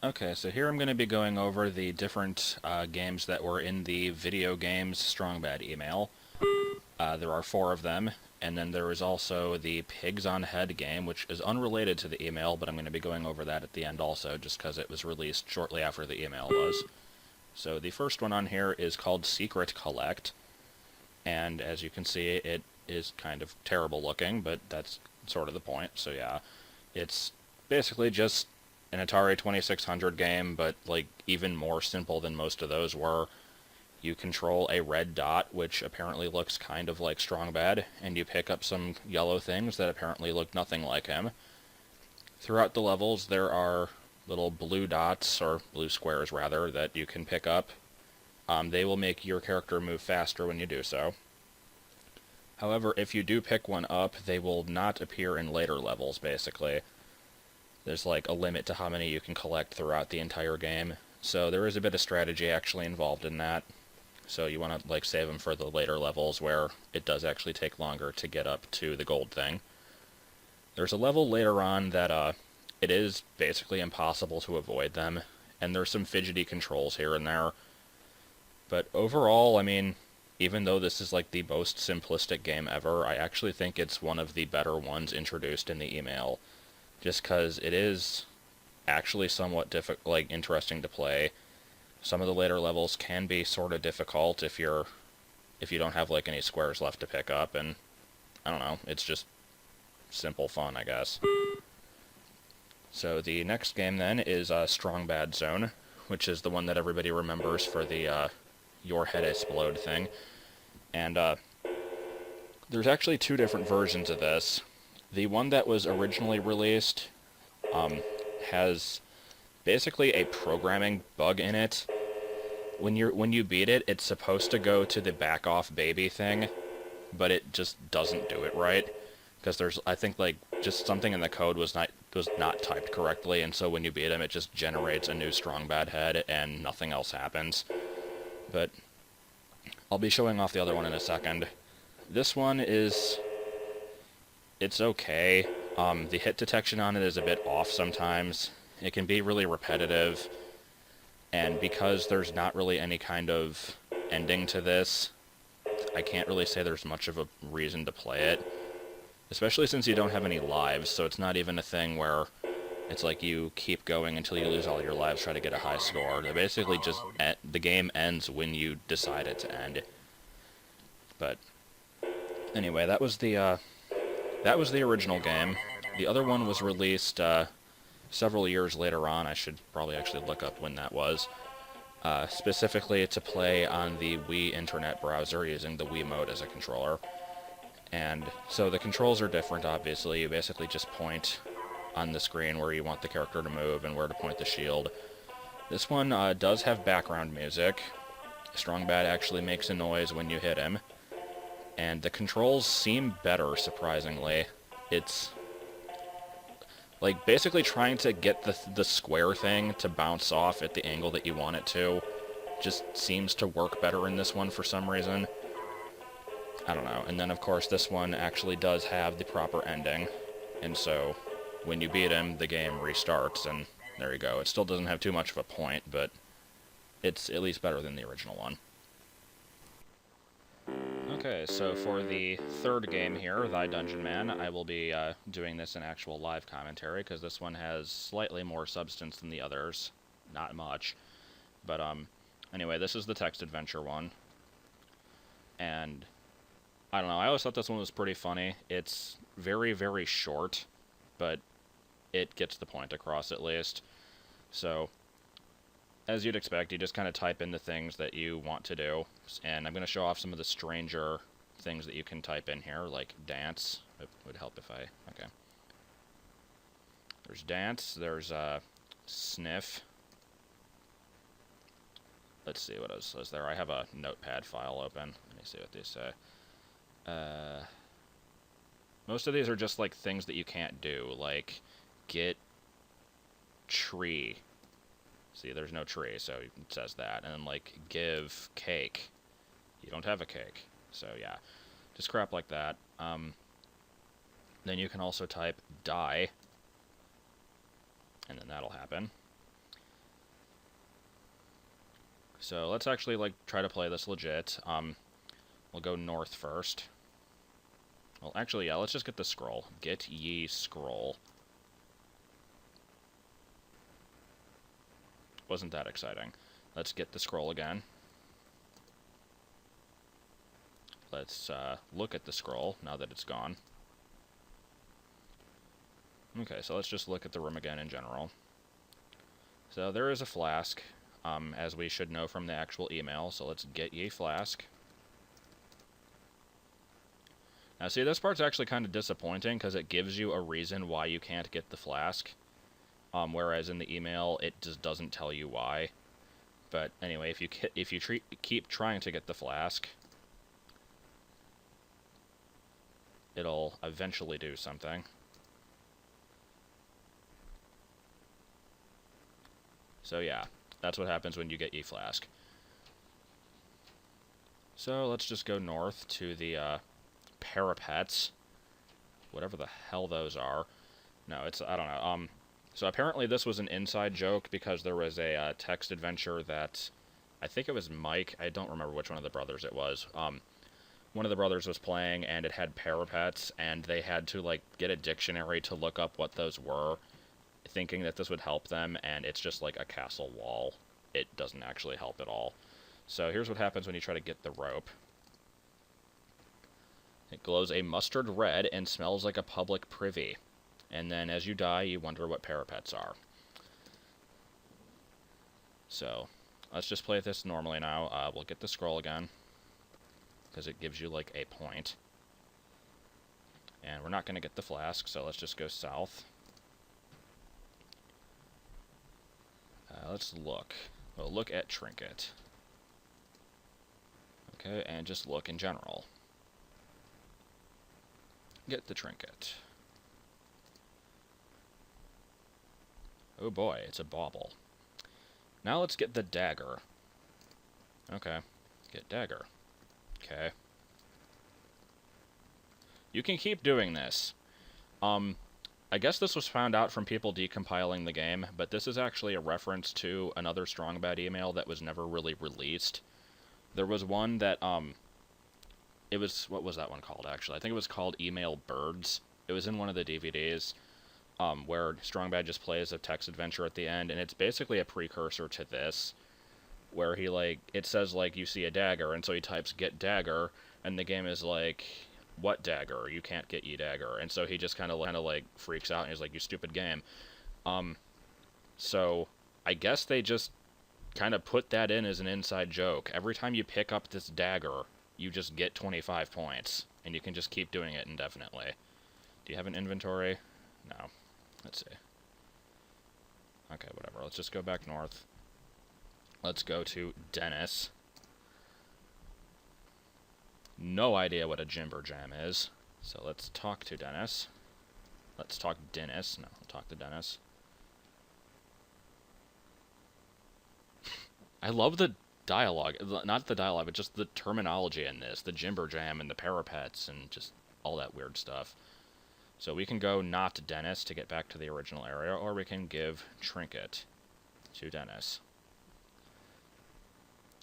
Okay, so here I'm going to be going over the different games that were in the video games Strong Bad email. There are four of them, and then there is also the Pigs on Head game, which is unrelated to the email, but I'm going to be going over that at the end also, just because it was released shortly after the email was. So the first one on here is called Secret Collect, and as you can see, it is kind of terrible looking, but that's sort of the point, so yeah. It's basically just an Atari 2600 game, but like even more simple than most of those were. You control a red dot, which apparently looks kind of like Strong Bad, and you pick up some yellow things that apparently look nothing like him. Throughout the levels, there are little blue dots, or blue squares rather, that you can pick up. They will make your character move faster when you do so. However, if you do pick one up, they will not appear in later levels, basically. There's like a limit to how many you can collect throughout the entire game. So there is a bit of strategy actually involved in that. So you want to like save them for the later levels where it does actually take longer to get up to the gold thing. There's a level later on that it is basically impossible to avoid them, and there's some fidgety controls here and there. But overall, I mean, even though this is like the most simplistic game ever, I actually think it's one of the better ones introduced in the email. Just because it is actually somewhat like interesting to play. Some of the later levels can be sort of difficult if you don't have like any squares left to pick up, and I don't know, it's just simple fun, I guess. So the next game then is Strong Bad Zone, which is the one that everybody remembers for the your head explode thing. And there's actually two different versions of this. The one that was originally released um, has basically a programming bug in it. When you beat it, it's supposed to go to the back off baby thing, but it just doesn't do it right because there's I think like just something in the code was not typed correctly, and so when you beat him, it just generates a new strong bad head and nothing else happens. But I'll be showing off the other one in a second. This one is it's okay. The hit detection on it is a bit off sometimes. It can be really repetitive, and because there's not really any kind of ending to this, I can't really say there's much of a reason to play it. Especially since you don't have any lives, so it's not even a thing where it's like you keep going until you lose all your lives, try to get a high score. They basically just the game ends when you decide it to end. But anyway, that was the original game. The other one was released several years later on. I should probably actually look up when that was. Specifically to play on the Wii Internet browser using the Wiimote as a controller. And so the controls are different, obviously. You basically just point on the screen where you want the character to move and where to point the shield. This one does have background music. Strong Bad actually makes a noise when you hit him. And the controls seem better, surprisingly. It's like basically trying to get the square thing to bounce off at the angle that you want it to just seems to work better in this one for some reason. I don't know. And then, of course, this one actually does have the proper ending. And so, when you beat him, the game restarts, and there you go. It still doesn't have too much of a point, but it's at least better than the original one. Okay, so for the third game here, Thy Dungeon Man, I will be doing this in actual live commentary, because this one has slightly more substance than the others. Not much. But, anyway, this is the text adventure one. And I don't know, I always thought this one was pretty funny. It's very, very short, but it gets the point across at least. So, as you'd expect, you just kind of type in the things that you want to do, and I'm going to show off some of the stranger things that you can type in here, like dance. It would help if I... okay. There's dance, there's sniff. Let's see what else is there. I have a notepad file open. Let me see what these say. Most of these are just like things that you can't do, like get tree. See, there's no tree, so it says that. And then like give cake. You don't have a cake. So yeah, just crap like that. Then you can also type die, and then that'll happen. So let's actually, like, try to play this legit. We'll go north first. Well, actually, yeah, let's just get the scroll. Get ye scroll. Wasn't that exciting. Let's get the scroll again. Let's look at the scroll now that it's gone. Okay, so let's just look at the room again in general. So there is a flask, as we should know from the actual email, so let's get ye flask. Now see, this part's actually kind of disappointing because it gives you a reason why you can't get the flask, whereas in the email it just doesn't tell you why. But anyway, if you keep trying to get the flask, it'll eventually do something. So yeah, that's what happens when you get ye flask. So let's just go north to the parapets, whatever the hell those are. No, it's, I don't know. So apparently this was an inside joke because there was a text adventure that, I think it was Mike, I don't remember which one of the brothers it was. One of the brothers was playing and it had parapets and they had to, like, get a dictionary to look up what those were, thinking that this would help them, and it's just like a castle wall. It doesn't actually help at all. So here's what happens when you try to get the rope. It glows a mustard red and smells like a public privy. And then as you die, you wonder what parapets are. So let's just play this normally now. We'll get the scroll again, because it gives you, like, a point. And we're not going to get the flask, so let's just go south. Let's look. We'll look at trinket. Okay, and just look in general. Get the trinket. Oh boy, it's a bauble. Now let's get the dagger. Okay, get dagger. Okay. You can keep doing this. I guess this was found out from people decompiling the game, but this is actually a reference to another Strong Bad email that was never really released. There was one that, it was, what was that one called, actually? I think it was called Email Birds. It was in one of the DVDs, where Strong Bad just plays a text adventure at the end, and it's basically a precursor to this, where he, like, it says, like, you see a dagger, and so he types get dagger, and the game is like, what dagger? You can't get ye dagger. And so he just kind of like freaks out and he's like, you stupid game. So I guess they just kind of put that in as an inside joke. Every time you pick up this dagger, you just get 25 points, and you can just keep doing it indefinitely. Do you have an inventory? No. Let's see. Okay, whatever. Let's just go back north. Let's go to Dennis. No idea what a Jimber Jam is, so let's talk to Dennis. Let's talk Dennis. No, we'll talk to Dennis. I love the dialogue. Not the dialogue, but just the terminology in this. The Jimber Jam and the parapets and just all that weird stuff. So we can go not Dennis to get back to the original area, or we can give Trinket to Dennis.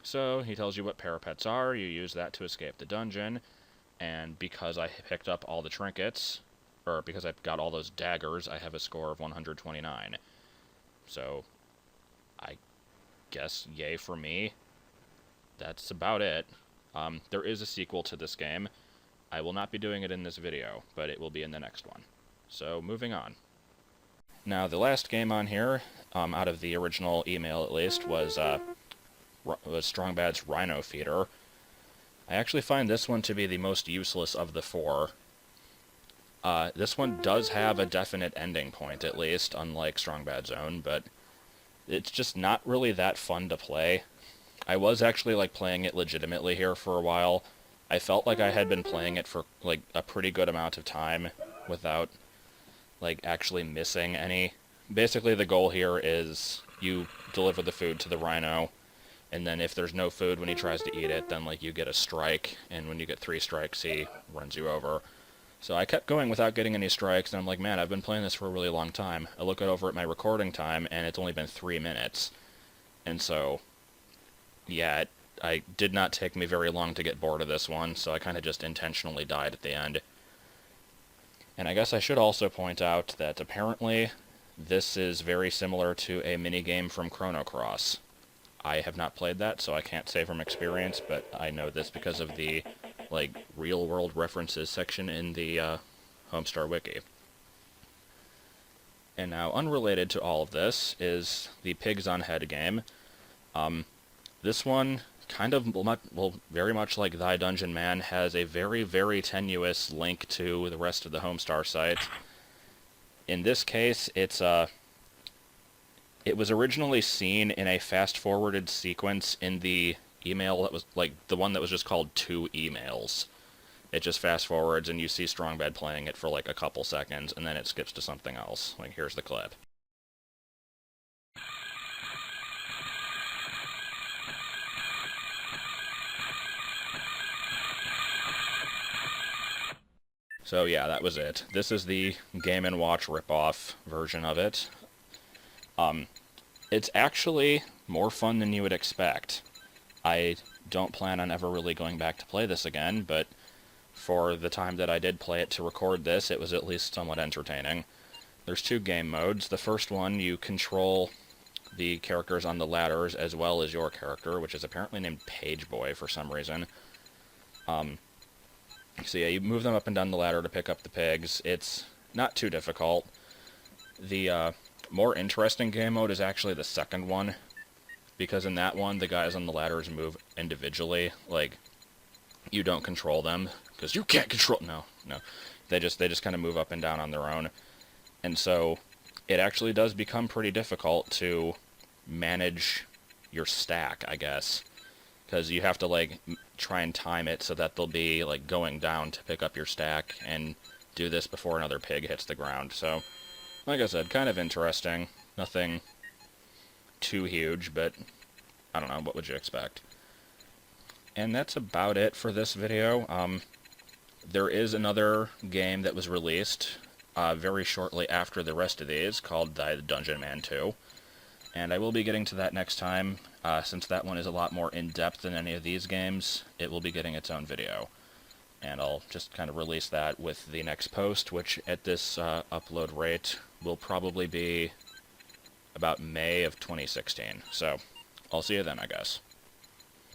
So he tells you what parapets are, you use that to escape the dungeon, and because I picked up all the trinkets, or because I got all those daggers, I have a score of 129. So, I guess yay for me. That's about it. There is a sequel to this game. I will not be doing it in this video, but it will be in the next one. So, moving on. Now, the last game on here, out of the original email at least, was Strong Bad's Rhino Feeder. I actually find this one to be the most useless of the four. This one does have a definite ending point, at least, unlike Strong Bad's own, but it's just not really that fun to play. I was actually, like, playing it legitimately here for a while. I felt like I had been playing it for, like, a pretty good amount of time without, like, actually missing any. Basically, the goal here is you deliver the food to the Rhino, and then if there's no food when he tries to eat it, then, like, you get a strike, and when you get 3 strikes, he runs you over. So I kept going without getting any strikes, and I'm like, man, I've been playing this for a really long time. I look over at my recording time, and it's only been 3 minutes. And so, yeah, I did not take me very long to get bored of this one, so I kind of just intentionally died at the end. And I guess I should also point out that apparently this is very similar to a minigame from Chrono Cross. I have not played that, so I can't say from experience, but I know this because of the, like, real-world references section in the Homestar Wiki. And now, unrelated to all of this is the Pigs on Head game. This one, kind of, well, very much like Thy Dungeon Man, has a very, very tenuous link to the rest of the Homestar site. In this case, it was originally seen in a fast-forwarded sequence in the email that was, like, the one that was just called 2 emails. It just fast-forwards, and you see Strongbad playing it for, like, a couple seconds, and then it skips to something else. Like, here's the clip. So yeah, that was it. This is the Game & Watch ripoff version of it. It's actually more fun than you would expect. I don't plan on ever really going back to play this again, but for the time that I did play it to record this, it was at least somewhat entertaining. There's 2 game modes. The first one, you control the characters on the ladders as well as your character, which is apparently named Pageboy for some reason. So yeah, you move them up and down the ladder to pick up the pigs. It's not too difficult. The more interesting game mode is actually the second one, because in that one, the guys on the ladders move individually. Like, you don't control them, because you can't control... No. They just kind of move up and down on their own. And so, it actually does become pretty difficult to manage your stack, I guess. Because you have to, like, try and time it so that they'll be, like, going down to pick up your stack, and do this before another pig hits the ground. So, like I said, kind of interesting. Nothing too huge, but I don't know, what would you expect? And that's about it for this video. There is another game that was released very shortly after the rest of these, called Thy Dungeon Man 2. And I will be getting to that next time. Since that one is a lot more in-depth than any of these games, it will be getting its own video. And I'll just kind of release that with the next post, which at this upload rate will probably be about May of 2016. So, I'll see you then, I guess.